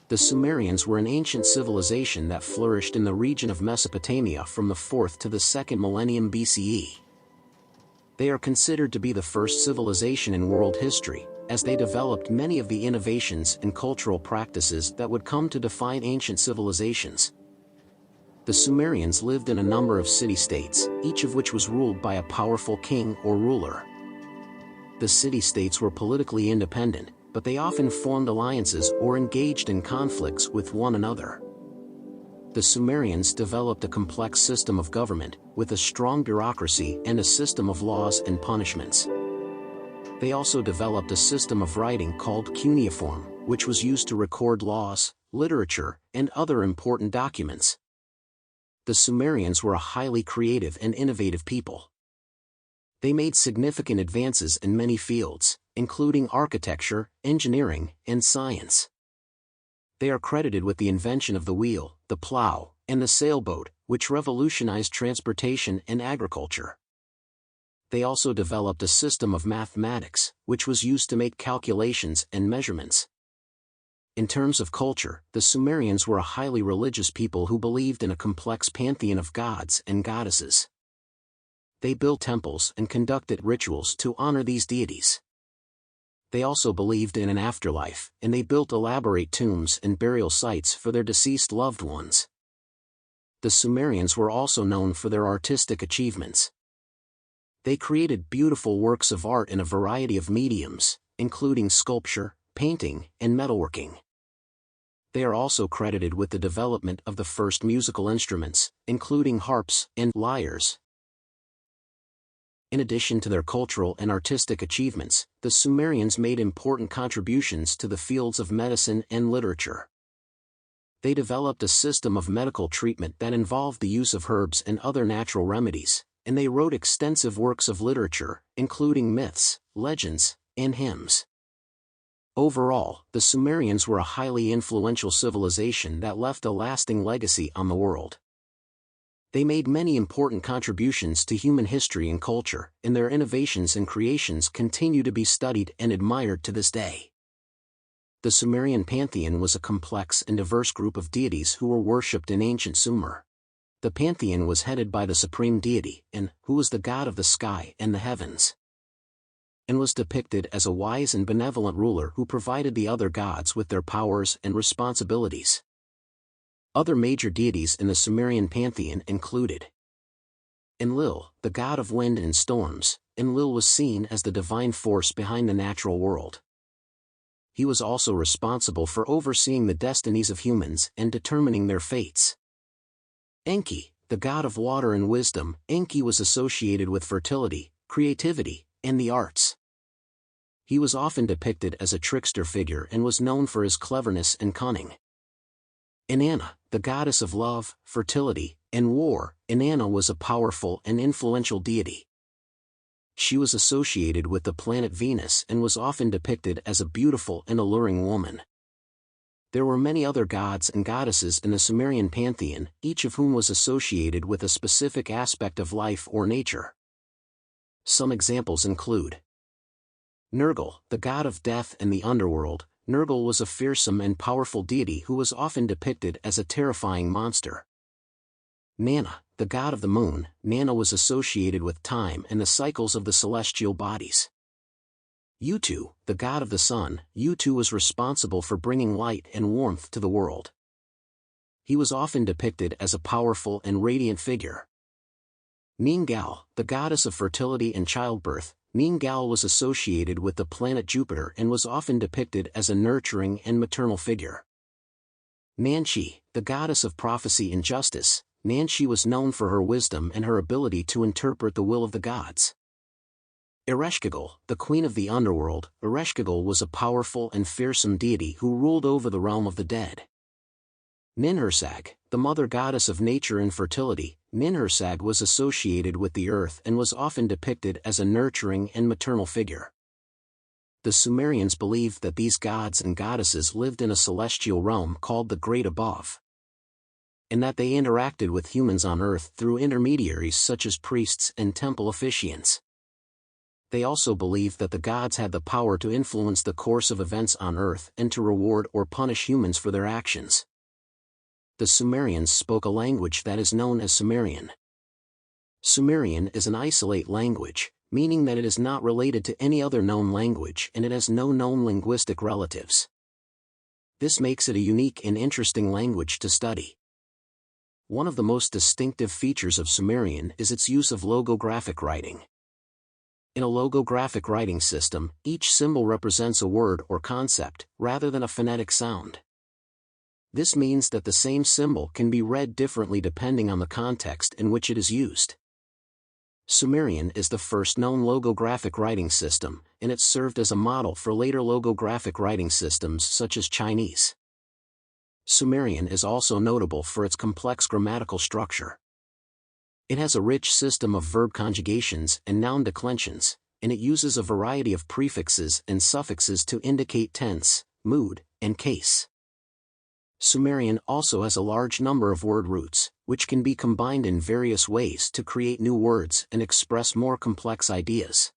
The Sumerians were an ancient civilization that flourished in the region of Mesopotamia from the 4th to the 2nd millennium BCE. They are considered to be the first civilization in world history, as they developed many of the innovations and cultural practices that would come to define ancient civilizations. The Sumerians lived in a number of city-states, each of which was ruled by a powerful king or ruler. The city-states were politically independent, but they often formed alliances or engaged in conflicts with one another. The Sumerians developed a complex system of government, with a strong bureaucracy and a system of laws and punishments. They also developed a system of writing called cuneiform, which was used to record laws, literature, and other important documents. The Sumerians were a highly creative and innovative people. They made significant advances in many fields, including architecture, engineering, and science. They are credited with the invention of the wheel, the plow, and the sailboat, which revolutionized transportation and agriculture. They also developed a system of mathematics, which was used to make calculations and measurements. In terms of culture, the Sumerians were a highly religious people who believed in a complex pantheon of gods and goddesses. They built temples and conducted rituals to honor these deities. They also believed in an afterlife, and they built elaborate tombs and burial sites for their deceased loved ones. The Sumerians were also known for their artistic achievements. They created beautiful works of art in a variety of mediums, including sculpture, painting, and metalworking. They are also credited with the development of the first musical instruments, including harps and lyres. In addition to their cultural and artistic achievements, the Sumerians made important contributions to the fields of medicine and literature. They developed a system of medical treatment that involved the use of herbs and other natural remedies, and they wrote extensive works of literature, including myths, legends, and hymns. Overall, the Sumerians were a highly influential civilization that left a lasting legacy on the world. They made many important contributions to human history and culture, and their innovations and creations continue to be studied and admired to this day. The Sumerian pantheon was a complex and diverse group of deities who were worshipped in ancient Sumer. The pantheon was headed by the supreme deity, An, who was the god of the sky and the heavens, and was depicted as a wise and benevolent ruler who provided the other gods with their powers and responsibilities. Other major deities in the Sumerian pantheon included Enlil, the god of wind and storms. Enlil was seen as the divine force behind the natural world. He was also responsible for overseeing the destinies of humans and determining their fates. Enki, the god of water and wisdom. Enki was associated with fertility, creativity, and the arts. He was often depicted as a trickster figure and was known for his cleverness and cunning. Inanna, the goddess of love, fertility, and war. Inanna was a powerful and influential deity. She was associated with the planet Venus and was often depicted as a beautiful and alluring woman. There were many other gods and goddesses in the Sumerian pantheon, each of whom was associated with a specific aspect of life or nature. Some examples include Nergal, the god of death and the underworld. Nergal was a fearsome and powerful deity who was often depicted as a terrifying monster. Nana, the god of the moon. Nana was associated with time and the cycles of the celestial bodies. Utu, the god of the sun. Utu was responsible for bringing light and warmth to the world. He was often depicted as a powerful and radiant figure. Ningal, the goddess of fertility and childbirth. Ningal was associated with the planet Jupiter and was often depicted as a nurturing and maternal figure. Nanshi, the goddess of prophecy and justice. Nanshi was known for her wisdom and her ability to interpret the will of the gods. Ereshkigal, the queen of the underworld. Ereshkigal was a powerful and fearsome deity who ruled over the realm of the dead. Ninhursag, the mother goddess of nature and fertility. Ninhursag was associated with the earth and was often depicted as a nurturing and maternal figure. The Sumerians believed that these gods and goddesses lived in a celestial realm called the Great Above, and that they interacted with humans on earth through intermediaries such as priests and temple officiants. They also believed that the gods had the power to influence the course of events on Earth and to reward or punish humans for their actions. The Sumerians spoke a language that is known as Sumerian. Sumerian is an isolate language, meaning that it is not related to any other known language and it has no known linguistic relatives. This makes it a unique and interesting language to study. One of the most distinctive features of Sumerian is its use of logographic writing. In a logographic writing system, each symbol represents a word or concept, rather than a phonetic sound. This means that the same symbol can be read differently depending on the context in which it is used. Sumerian is the first known logographic writing system, and it served as a model for later logographic writing systems such as Chinese. Sumerian is also notable for its complex grammatical structure. It has a rich system of verb conjugations and noun declensions, and it uses a variety of prefixes and suffixes to indicate tense, mood, and case. Sumerian also has a large number of word roots, which can be combined in various ways to create new words and express more complex ideas.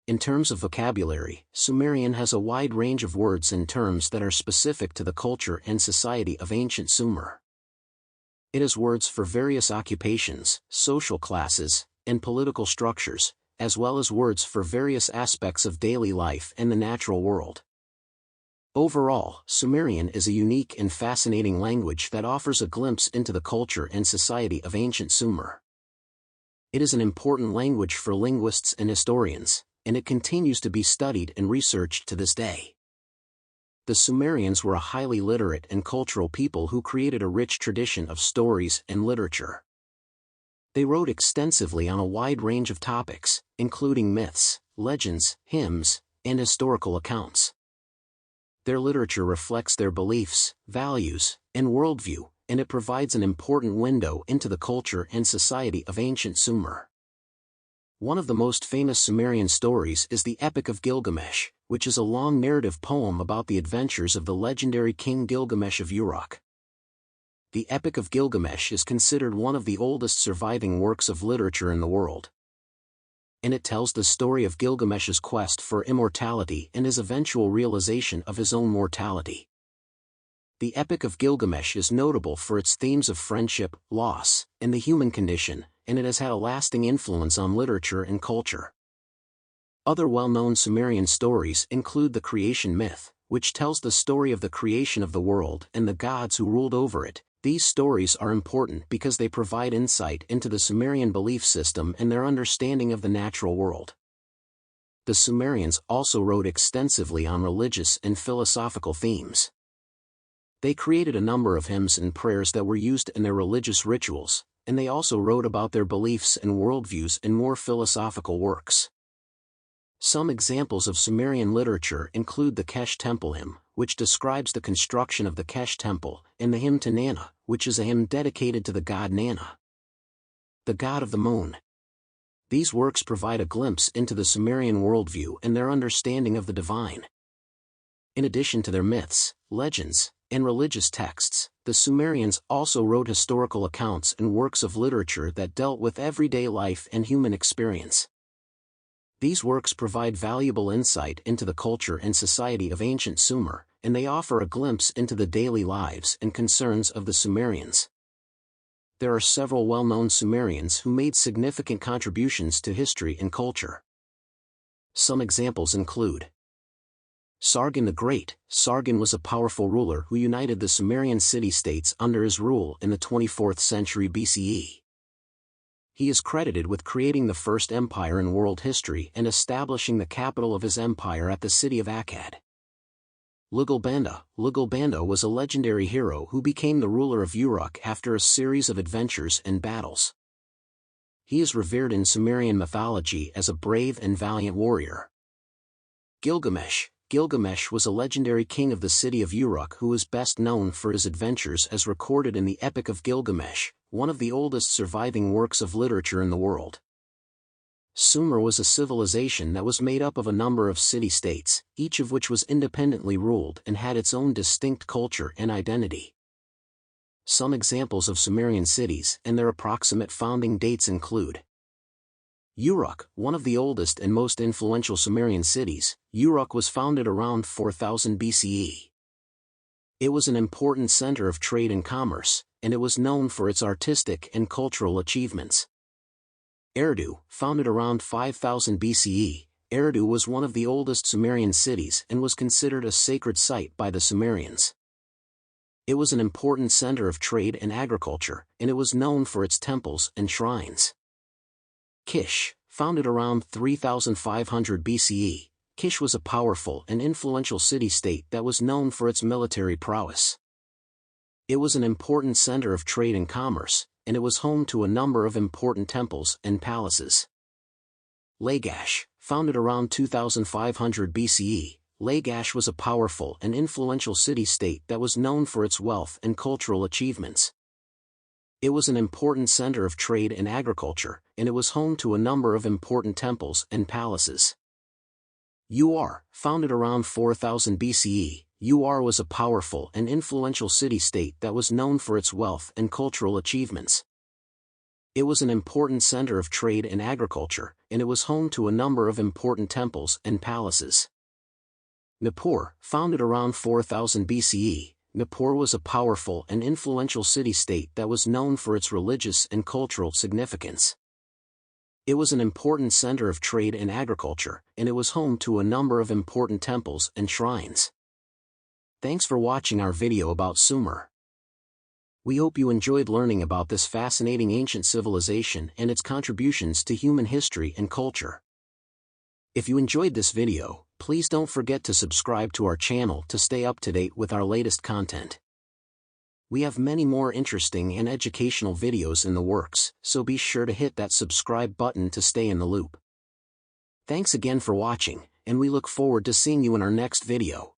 In terms of vocabulary, Sumerian has a wide range of words and terms that are specific to the culture and society of ancient Sumer. It has words for various occupations, social classes, and political structures, as well as words for various aspects of daily life and the natural world. Overall, Sumerian is a unique and fascinating language that offers a glimpse into the culture and society of ancient Sumer. It is an important language for linguists and historians, and it continues to be studied and researched to this day. The Sumerians were a highly literate and cultural people who created a rich tradition of stories and literature. They wrote extensively on a wide range of topics, including myths, legends, hymns, and historical accounts. Their literature reflects their beliefs, values, and worldview, and it provides an important window into the culture and society of ancient Sumer. One of the most famous Sumerian stories is the Epic of Gilgamesh, which is a long narrative poem about the adventures of the legendary king Gilgamesh of Uruk. The Epic of Gilgamesh is considered one of the oldest surviving works of literature in the world. And it tells the story of Gilgamesh's quest for immortality and his eventual realization of his own mortality. The Epic of Gilgamesh is notable for its themes of friendship, loss, and the human condition, and it has had a lasting influence on literature and culture. Other well-known Sumerian stories include the creation myth, which tells the story of the creation of the world and the gods who ruled over it. These stories are important because they provide insight into the Sumerian belief system and their understanding of the natural world. The Sumerians also wrote extensively on religious and philosophical themes. They created a number of hymns and prayers that were used in their religious rituals, and they also wrote about their beliefs and worldviews in more philosophical works. Some examples of Sumerian literature include the Kesh Temple hymn, which describes the construction of the Kesh Temple, and the hymn to Nana, which is a hymn dedicated to the god Nana, the god of the moon. These works provide a glimpse into the Sumerian worldview and their understanding of the divine. In addition to their myths, legends, and religious texts, the Sumerians also wrote historical accounts and works of literature that dealt with everyday life and human experience. These works provide valuable insight into the culture and society of ancient Sumer, and they offer a glimpse into the daily lives and concerns of the Sumerians. There are several well-known Sumerians who made significant contributions to history and culture. Some examples include Sargon the Great. Sargon was a powerful ruler who united the Sumerian city-states under his rule in the 24th century BCE. He is credited with creating the first empire in world history and establishing the capital of his empire at the city of Akkad. Lugalbanda. Lugalbanda was a legendary hero who became the ruler of Uruk after a series of adventures and battles. He is revered in Sumerian mythology as a brave and valiant warrior. Gilgamesh. Gilgamesh was a legendary king of the city of Uruk who is best known for his adventures as recorded in the Epic of Gilgamesh, one of the oldest surviving works of literature in the world. Sumer was a civilization that was made up of a number of city-states, each of which was independently ruled and had its own distinct culture and identity. Some examples of Sumerian cities and their approximate founding dates include Uruk, one of the oldest and most influential Sumerian cities, Uruk was founded around 4000 BCE. It was an important center of trade and commerce, and it was known for its artistic and cultural achievements. Eridu, founded around 5000 BCE, Eridu was one of the oldest Sumerian cities and was considered a sacred site by the Sumerians. It was an important center of trade and agriculture, and it was known for its temples and shrines. Kish, founded around 3500 BCE, Kish was a powerful and influential city-state that was known for its military prowess. It was an important center of trade and commerce, and it was home to a number of important temples and palaces. Lagash, founded around 2500 BCE, Lagash was a powerful and influential city-state that was known for its wealth and cultural achievements. It was an important center of trade and agriculture, and it was home to a number of important temples and palaces. Ur, founded around 4000 BCE, Ur was a powerful and influential city-state that was known for its wealth and cultural achievements. It was an important center of trade and agriculture, and it was home to a number of important temples and palaces. Nippur, founded around 4000 BCE, Nippur was a powerful and influential city-state that was known for its religious and cultural significance. It was an important center of trade and agriculture, and it was home to a number of important temples and shrines. Thanks for watching our video about Sumer. We hope you enjoyed learning about this fascinating ancient civilization and its contributions to human history and culture. If you enjoyed this video, please don't forget to subscribe to our channel to stay up to date with our latest content. We have many more interesting and educational videos in the works, so be sure to hit that subscribe button to stay in the loop. Thanks again for watching, and we look forward to seeing you in our next video.